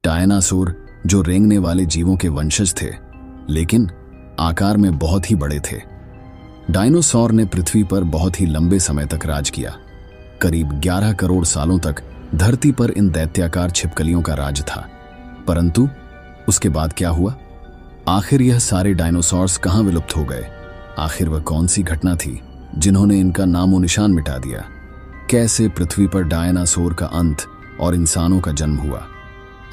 Dinosaur जो रेंगने वाले जीवों के वंशज थे, लेकिन आकार में बहुत ही बड़े थे। डायनासोर ने पृथ्वी पर बहुत ही लंबे समय तक राज किया। करीब 11 करोड़ सालों तक धरती पर इन दैत्याकार छिपकलियों का राज था। परंतु उसके बाद क्या हुआ? आखिर यह सारे डायनासोर्स कहां विलुप्त हो गए? आखिर वह कौन सी घटना थी जिन्होंने इनका नामो निशान मिटा दिया? कैसे पृथ्वी पर डायनासोर का अंत और इंसानों का जन्म हुआ?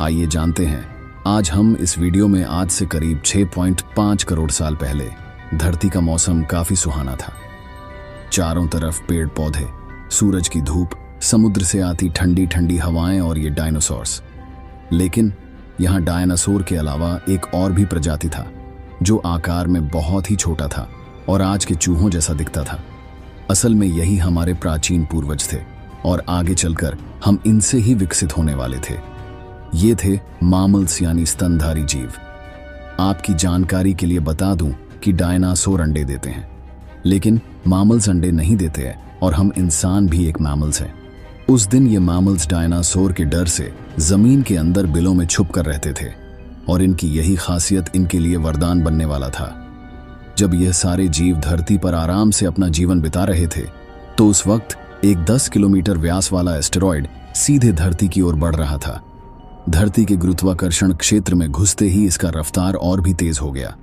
आइए जानते हैं। आज हम इस वीडियो में आज से करीब 6.5 करोड़ साल पहले धरती का मौसम काफी सुहाना था। चारों तरफ पेड़ पौधे, सूरज की धूप, समुद्र से आती ठंडी ठंडी हवाएं और ये डायनासोर्स। लेकिन यहाँ डायनासोर के अलावा एक और भी प्रजाति था जो आकार में बहुत ही छोटा था और आज के चूहों जैसा दिखता था। असल में यही हमारे प्राचीन पूर्वज थे और आगे चलकर हम इनसे ही विकसित होने वाले थे। ये थे मैमल्स यानी स्तनधारी जीव। आपकी जानकारी के लिए बता दूं कि डायनासोर अंडे देते हैं, लेकिन मैमल्स अंडे नहीं देते हैं और हम इंसान भी एक मैमल्स हैं। उस दिन ये मैमल्स डायनासोर के डर से जमीन के अंदर बिलों में छुप कर रहते थे और इनकी यही खासियत इनके लिए वरदान बनने वाला था। जब यह सारे जीव धरती पर आराम से अपना जीवन बिता रहे थे, तो उस वक्त एक 10 किलोमीटर व्यास वाला एस्टेरॉयड सीधे धरती की ओर बढ़ रहा था। धरती के गुरुत्वाकर्षण क्षेत्र में घुसते ही इसका रफ्तार और भी तेज हो गया।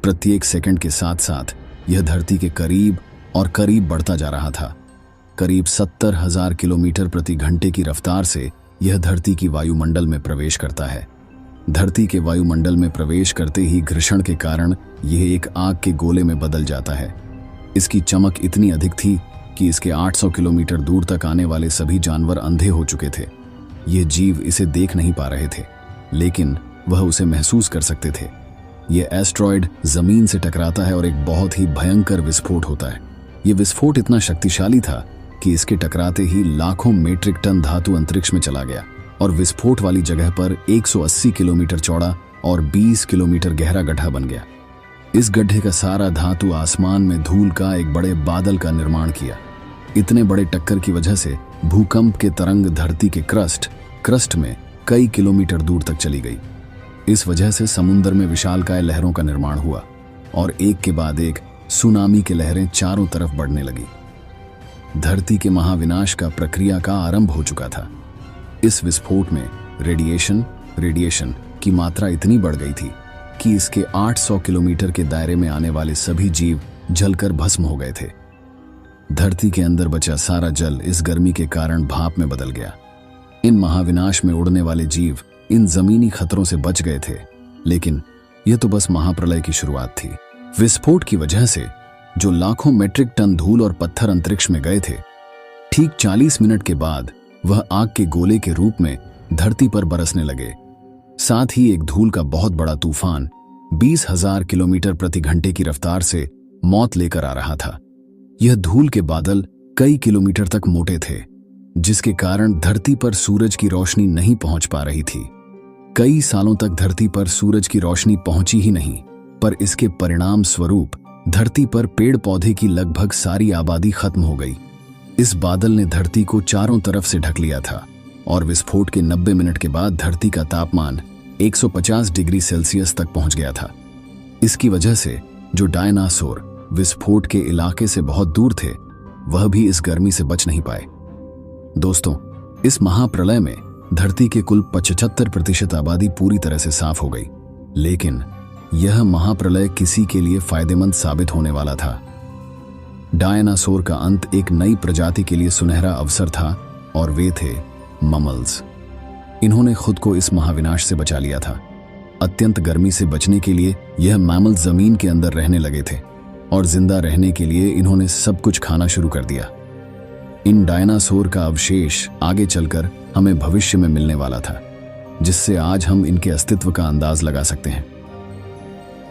प्रत्येक सेकंड के साथ साथ यह धरती के करीब और करीब बढ़ता जा रहा था। करीब 70,000 किलोमीटर प्रति घंटे की रफ्तार से यह धरती की वायुमंडल में प्रवेश करता है। धरती के वायुमंडल में प्रवेश करते ही घर्षण के कारण यह एक आग के गोले में बदल जाता है। इसकी चमक इतनी अधिक थी कि इसके 800 किलोमीटर दूर तक आने वाले सभी जानवर अंधे हो चुके थे। ये जीव इसे देख नहीं पा रहे थे, लेकिन वह उसे महसूस कर सकते थे। यह एस्टेरॉयड जमीन से टकराता है और एक बहुत ही भयंकर विस्फोट होता है। यह विस्फोट इतना शक्तिशाली था कि इसके टकराते ही लाखों मीट्रिक टन धातु अंतरिक्ष में चला गया और विस्फोट वाली जगह पर 180 किलोमीटर चौड़ा और 20 किलोमीटर गहरा गड्ढा बन गया। इस गड्ढे का सारा धातु आसमान में धूल का एक बड़े बादल का निर्माण किया। इतने बड़े टक्कर की वजह से भूकंप के तरंग धरती के क्रस्ट में कई किलोमीटर दूर तक चली गई। इस वजह से समुद्र में विशालकाय लहरों का निर्माण हुआ और एक के बाद एक सुनामी की लहरें चारों तरफ बढ़ने लगी। धरती के महाविनाश का प्रक्रिया का आरंभ हो चुका था। इस विस्फोट में रेडिएशन की मात्रा इतनी बढ़ गई थी कि इसके 800 किलोमीटर के दायरे में आने वाले सभी जीव जलकर भस्म हो गए थे। धरती के अंदर बचा सारा जल इस गर्मी के कारण भाप में बदल गया। इन महाविनाश में उड़ने वाले जीव इन जमीनी खतरों से बच गए थे, लेकिन यह तो बस महाप्रलय की शुरुआत थी। विस्फोट की वजह से जो लाखों मीट्रिक टन धूल और पत्थर अंतरिक्ष में गए थे, ठीक 40 मिनट के बाद वह आग के गोले के रूप में धरती पर बरसने लगे। साथ ही एक धूल का बहुत बड़ा तूफान 20,000 किलोमीटर प्रति घंटे की रफ्तार से मौत लेकर आ रहा था। यह धूल के बादल कई किलोमीटर तक मोटे थे, जिसके कारण धरती पर सूरज की रोशनी नहीं पहुंच पा रही थी। कई सालों तक धरती पर सूरज की रोशनी पहुंची ही नहीं, पर इसके परिणाम स्वरूप धरती पर पेड़ पौधे की लगभग सारी आबादी खत्म हो गई। इस बादल ने धरती को चारों तरफ से ढक लिया था और विस्फोट के 90 मिनट के बाद धरती का तापमान 150 डिग्री सेल्सियस तक पहुंच गया था। इसकी वजह से जो डायनासोर विस्फोट के इलाके से बहुत दूर थे, वह भी इस गर्मी से बच नहीं पाए। दोस्तों, इस महाप्रलय में धरती के कुल 75% आबादी पूरी तरह से साफ हो गई, लेकिन यह महाप्रलय किसी के लिए फायदेमंद साबित होने वाला था। डायनासोर का अंत एक नई प्रजाति के लिए सुनहरा अवसर था और वे थे मैमल्स। इन्होंने खुद को इस महाविनाश से बचा लिया था। अत्यंत गर्मी से बचने के लिए यह मैमल्स जमीन के अंदर रहने लगे थे और जिंदा रहने के लिए इन्होंने सब कुछ खाना शुरू कर दिया। इन डायनासोर का अवशेष आगे चलकर हमें भविष्य में मिलने वाला था, जिससे आज हम इनके अस्तित्व का अंदाज लगा सकते हैं।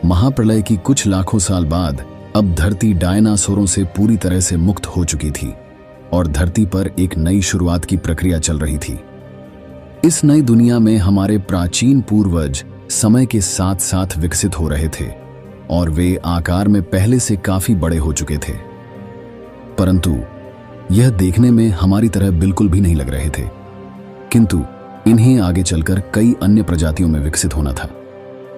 महाप्रलय की कुछ लाखों साल बाद अब धरती डायनासोरों से पूरी तरह से मुक्त हो चुकी थी और धरती पर एक नई शुरुआत की प्रक्रिया चल रही थी। इस नई दुनिया में हमारे प्राचीन पूर्वज समय के साथ साथ विकसित हो रहे थे और वे आकार में पहले से काफी बड़े हो चुके थे, परंतु यह देखने में हमारी तरह बिल्कुल भी नहीं लग रहे थे। किंतु इन्हें आगे चलकर कई अन्य प्रजातियों में विकसित होना था।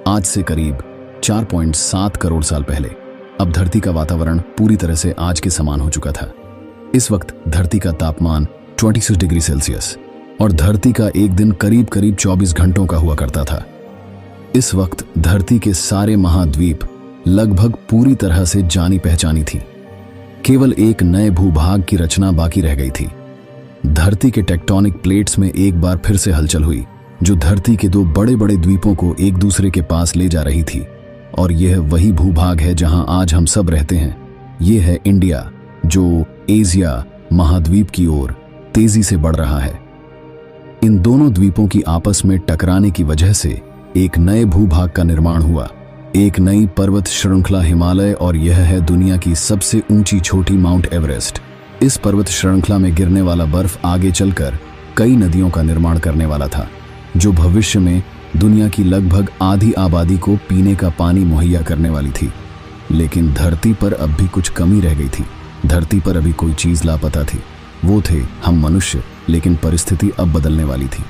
आज से करीब 4.7 करोड़ साल पहले अब धरती का वातावरण पूरी तरह से आज के समान हो चुका था। इस वक्त धरती का तापमान 26 डिग्री सेल्सियस और धरती का एक दिन करीब करीब 24 घंटों का हुआ करता था। इस वक्त धरती के सारे महाद्वीप लगभग पूरी तरह से जानी पहचानी थी। केवल एक नए भूभाग की रचना बाकी रह गई थी। धरती के टेक्टोनिक प्लेट्स में एक बार फिर से हलचल हुई, जो धरती के दो बड़े बड़े द्वीपों को एक दूसरे के पास ले जा रही थी। और यह वही भूभाग है जहां आज हम सब रहते हैं। यह है इंडिया, जो एशिया महाद्वीप की ओर तेजी से बढ़ रहा है। इन दोनों द्वीपों की आपस में टकराने की वजह से एक नए भूभाग का निर्माण हुआ, एक नई पर्वत श्रृंखला हिमालय, और यह है दुनिया की सबसे ऊंची छोटी माउंट एवरेस्ट। इस पर्वत श्रृंखला में गिरने वाला बर्फ आगे चलकर कई नदियों का निर्माण करने वाला था, जो भविष्य में दुनिया की लगभग आधी आबादी को पीने का पानी मुहैया करने वाली थी। लेकिन धरती पर अब भी कुछ कमी रह गई थी। धरती पर अभी कोई चीज लापता थी। वो थे हम मनुष्य। लेकिन परिस्थिति अब बदलने वाली थी।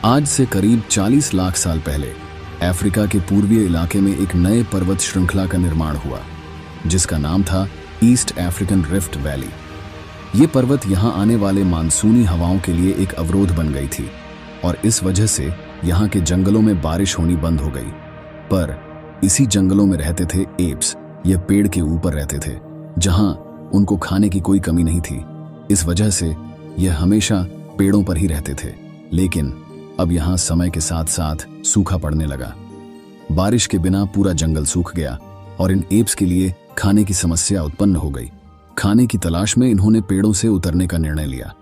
आज से करीब 40 लाख साल पहले अफ्रीका के पूर्वीय इलाके में एक नए पर्वत श्रृंखला का निर्माण हुआ, जिसका नाम था ईस्ट अफ्रीकन रिफ्ट वैली। ये पर्वत यहाँ आने वाले मानसूनी हवाओं के लिए एक अवरोध बन गई थी और इस वजह से यहाँ के जंगलों में बारिश होनी बंद हो गई। पर इसी जंगलों में रहते थे एप्स। ये पेड़ के ऊपर रहते थे, जहाँ उनको खाने की कोई कमी नहीं थी। इस वजह से यह हमेशा पेड़ों पर ही रहते थे। लेकिन अब यहाँ समय के साथ साथ सूखा पड़ने लगा। बारिश के बिना पूरा जंगल सूख गया और इन एप्स के लिए खाने की समस्या उत्पन्न हो गई। खाने की तलाश में इन्होंने पेड़ों से उतरने का निर्णय लिया।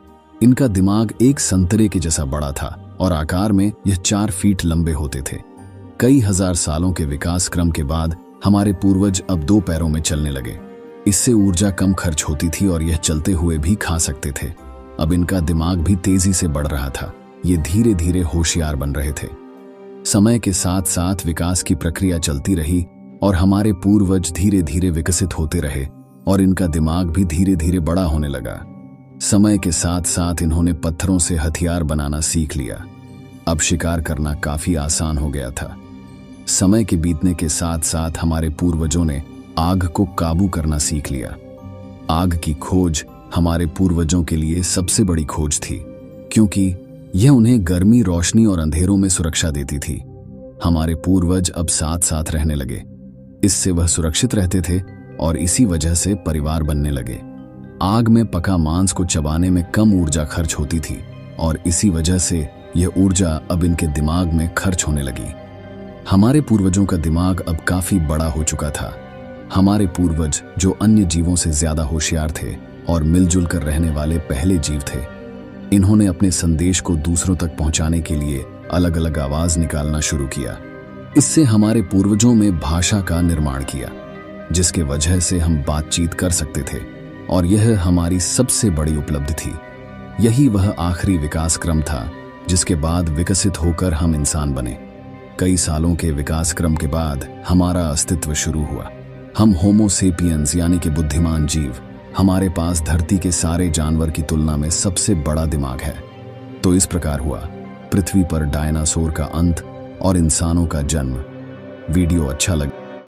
इनका दिमाग एक संतरे के जैसा बड़ा था और आकार में यह 4 फीट लंबे होते थे। कई हजार सालों के विकास क्रम के बाद हमारे पूर्वज अब 2 पैरों में चलने लगे। इससे ऊर्जा कम खर्च होती थी और यह चलते हुए भी खा सकते थे। अब इनका दिमाग भी तेजी से बढ़ रहा था। ये धीरे धीरे होशियार बन रहे थे। समय के साथ साथ विकास की प्रक्रिया चलती रही और हमारे पूर्वज धीरे धीरे विकसित होते रहे और इनका दिमाग भी धीरे धीरे बड़ा होने लगा। समय के साथ साथ इन्होंने पत्थरों से हथियार बनाना सीख लिया। अब शिकार करना काफी आसान हो गया था। समय के बीतने के साथ साथ हमारे पूर्वजों ने आग को काबू करना सीख लिया। आग की खोज हमारे पूर्वजों के लिए सबसे बड़ी खोज थी, क्योंकि यह उन्हें गर्मी, रोशनी और अंधेरों में सुरक्षा देती थी। हमारे पूर्वज अब साथ साथ रहने लगे। इससे वह सुरक्षित रहते थे और इसी वजह से परिवार बनने लगे। आग में पका मांस को चबाने में कम ऊर्जा खर्च होती थी और इसी वजह से यह ऊर्जा अब इनके दिमाग में खर्च होने लगी। हमारे पूर्वजों का दिमाग अब काफी बड़ा हो चुका था। हमारे पूर्वज, जो अन्य जीवों से ज्यादा होशियार थे और मिलजुल कर रहने वाले पहले जीव थे, इन्होंने अपने संदेश को दूसरों तक पहुंचाने के लिए अलग अलग आवाज निकालना शुरू किया। इससे हमारे पूर्वजों में भाषा का निर्माण किया, जिसके वजह से हम बातचीत कर सकते थे और यह हमारी सबसे बड़ी उपलब्धि थी। यही वह आखिरी विकास क्रम था जिसके बाद विकसित होकर हम इंसान बने। कई सालों के विकास क्रम के बाद हमारा अस्तित्व शुरू हुआ। हम होमो सेपियंस यानी कि बुद्धिमान जीव। हमारे पास धरती के सारे जानवर की तुलना में सबसे बड़ा दिमाग है। तो इस प्रकार हुआ पृथ्वी पर डायनासोर का अंत और इंसानों का जन्म। वीडियो अच्छा लगा